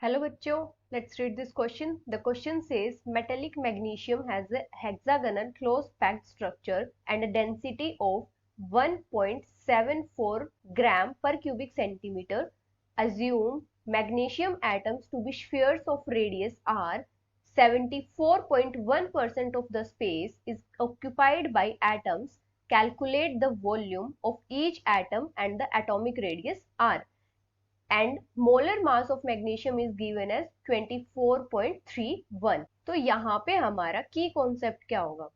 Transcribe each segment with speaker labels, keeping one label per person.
Speaker 1: Hello बच्चों, let's read this question. The question says metallic magnesium has a hexagonal close packed structure and a density of 1.74 gram per cubic centimeter. Assume magnesium atoms to be spheres of radius r. 74.1% of the space is occupied by atoms. Calculate the volume of each atom and the atomic radius r. And molar mass of magnesium is given as 24.31। तो यहाँ पे हमारा की concept क्या होगा?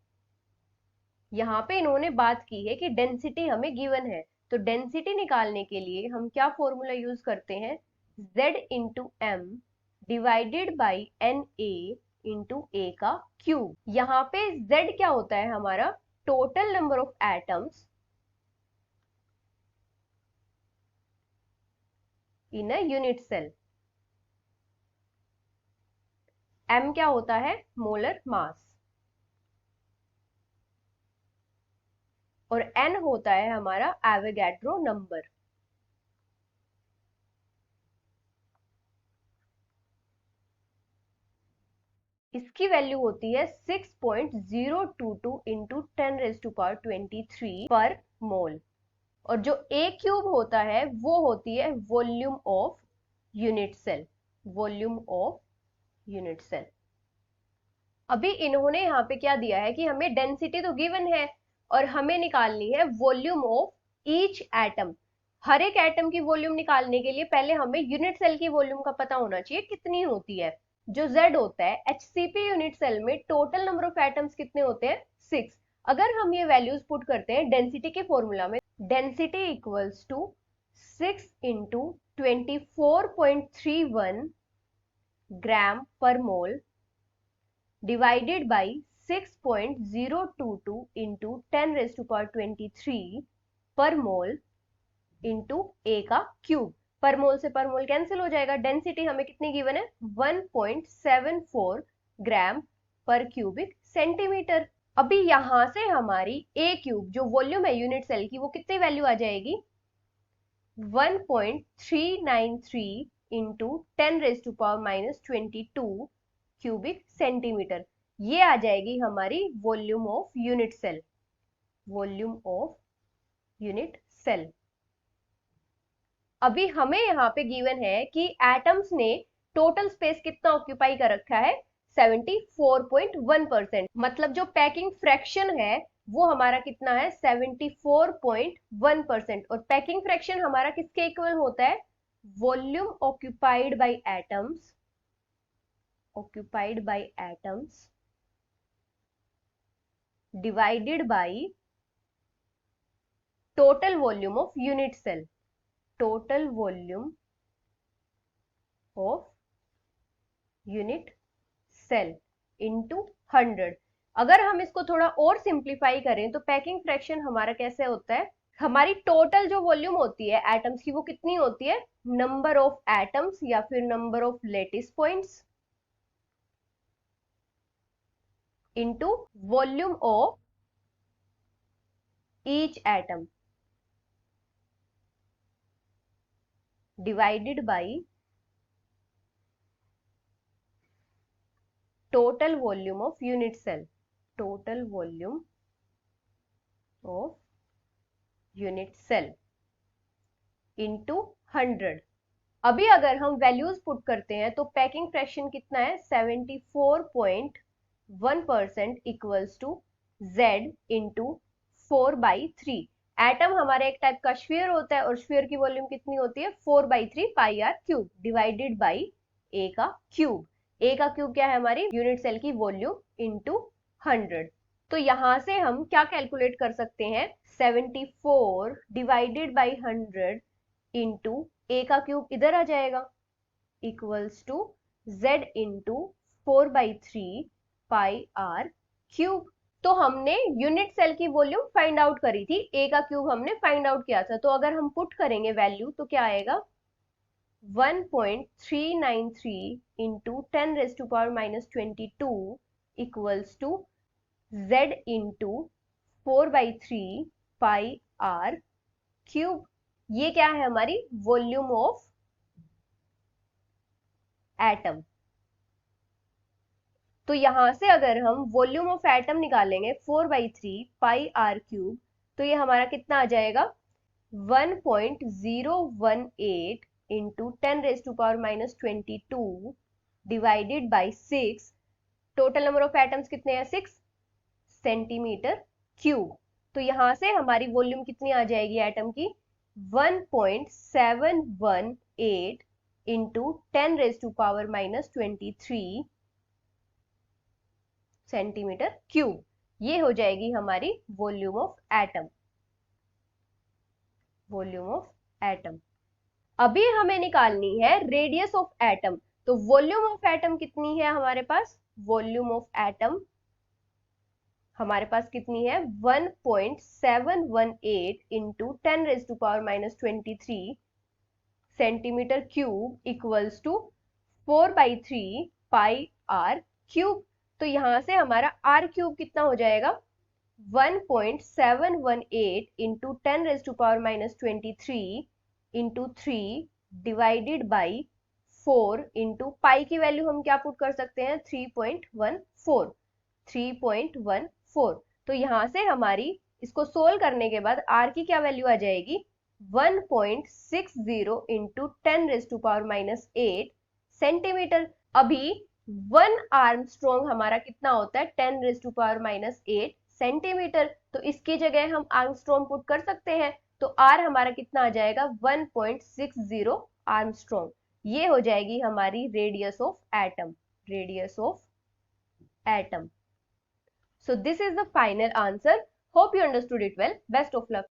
Speaker 1: यहाँ पे इन्होंने बात की है कि डेंसिटी हमें गिवन है, तो डेंसिटी निकालने के लिए हम क्या फॉर्मूला यूज करते हैं? Z into M divided by N A into A का क्यूब। यहाँ पे Z क्या होता है? हमारा total number of atoms in a unit cell. m क्या होता है? Molar mass. और n होता है हमारा एवोगैड्रो नंबर। इसकी वैल्यू होती है 6.022 इंटू 10⁻23 पर मोल। और जो a क्यूब होता है वो होती है volume of unit cell. Volume of unit cell. अभी इन्होंने यहाँ पे क्या दिया है कि हमें डेंसिटी तो गिवन है और हमें निकालनी है वॉल्यूम ऑफ ईच एटम। हर एक एटम की वॉल्यूम निकालने के लिए पहले हमें यूनिट सेल की वॉल्यूम का पता होना चाहिए कितनी होती है। जो Z होता है HCP यूनिट सेल में टोटल नंबर ऑफ एटम्स कितने होते हैं? 6। अगर हम ये वैल्यूज पुट करते हैं डेंसिटी के फॉर्मूला में, डेंसिटी इक्वल्स टू 6 इंटू 24.31 ग्राम पर मोल डिवाइडेड बाई 6.022 इंटू 10⁻23 पर मोल इंटू ए का क्यूब। पर मोल से पर मोल कैंसिल हो जाएगा। डेंसिटी हमें कितनी गिवन है? 1.74 ग्राम पर क्यूबिक सेंटीमीटर। अभी यहां से हमारी ए क्यूब जो वॉल्यूम है यूनिट सेल की वो कितनी वैल्यू आ जाएगी? 1.393 इंटू 10⁻22 क्यूबिक सेंटीमीटर। ये आ जाएगी हमारी volume of unit cell. Volume of unit cell. अभी हमें यहाँ पे गिवन है कि एटम्स ने टोटल स्पेस कितना ऑक्यूपाई कर रखा है? 74.1%। मतलब जो पैकिंग फ्रैक्शन है वो हमारा कितना है? 74.1%। और पैकिंग फ्रैक्शन हमारा किसके इक्वल होता है? Volume occupied by atoms, occupied by atoms divided by total volume of unit cell, total volume of unit cell into 100। अगर हम इसको थोड़ा और सिंप्लीफाई करें तो पैकिंग फ्रैक्शन हमारा कैसे होता है? हमारी टोटल जो वॉल्यूम होती है एटम्स की वो कितनी होती है? नंबर ऑफ एटम्स या फिर number of lattice points into volume of each atom divided by total volume of unit cell, total volume of unit cell into 100। अभी अगर हम वैल्यूज पुट करते हैं तो पैकिंग फ्रैक्शन कितना है? 74.1% equals to Z into 4/3। Atom हमारे एक टाइप का स्फीयर होता है और स्फीयर की वॉल्यूम कितनी होती है? 4/3 pi r cube divided by ए का क्यूब। ए का क्यूब क्या है? हमारी यूनिट सेल की वॉल्यूम इंटू 100। तो यहां से हम क्या कैलकुलेट कर सकते हैं? 74 डिवाइडेड बाई 100 इंटू ए का क्यूब इधर आ जाएगा equals to Z into 4/3 pi r cube. तो हमने यूनिट सेल की वॉल्यूम फाइंड आउट करी थी, ए का क्यूब हमने फाइंड आउट किया था। तो अगर हम पुट करेंगे वैल्यू तो क्या आएगा? 1.393 into 10⁻22 equals to Z into 4/3 pi r cube. ये क्या है? हमारी वॉल्यूम ऑफ एटम। तो यहां से अगर हम वॉल्यूम ऑफ एटम निकालेंगे 4/3 पाई आर क्यूब, तो ये हमारा कितना आ जाएगा 1.018 into 10⁻⁻22 divided by 6। Total number of atoms कितने हैं 6 सेंटीमीटर क्यूब। तो यहां से हमारी वॉल्यूम कितनी आ जाएगी एटम की 1.718 इंटू 10⁻⁻23 सेंटीमीटर क्यूब। ये हो जाएगी हमारी volume of atom. Volume of atom. अभी हमें निकालनी है रेडियस ऑफ एटम। तो वॉल्यूम ऑफ एटम कितनी है हमारे पास, वॉल्यूम ऑफ एटम हमारे पास कितनी है 1.718 into 10⁻⁻23 centimetre cube equals to 4/3 pi r cube. तो यहां से हमारा आर क्यूब कितना हो जाएगा 1.718 into 10⁻⁻23 into 3 divided by 4 into pi की वैल्यू हम क्या पुट कर सकते हैं 3.14। तो यहां से हमारी इसको सोल्व करने के बाद आर की क्या वैल्यू आ जाएगी 1.60 इंटू 10⁻⁻8 सेंटीमीटर। अभी 1 आर्मस्ट्रॉन्ग हमारा कितना होता है 10⁻⁻8 सेंटीमीटर। तो इसकी जगह हम आर्मस्ट्रॉन्ग पुट कर सकते हैं। तो आर हमारा कितना आ जाएगा 1.60 आर्मस्ट्रॉन्ग। ये हो जाएगी हमारी radius of atom. Radius of atom. So this is the final answer. Hope you understood it well. Best of luck.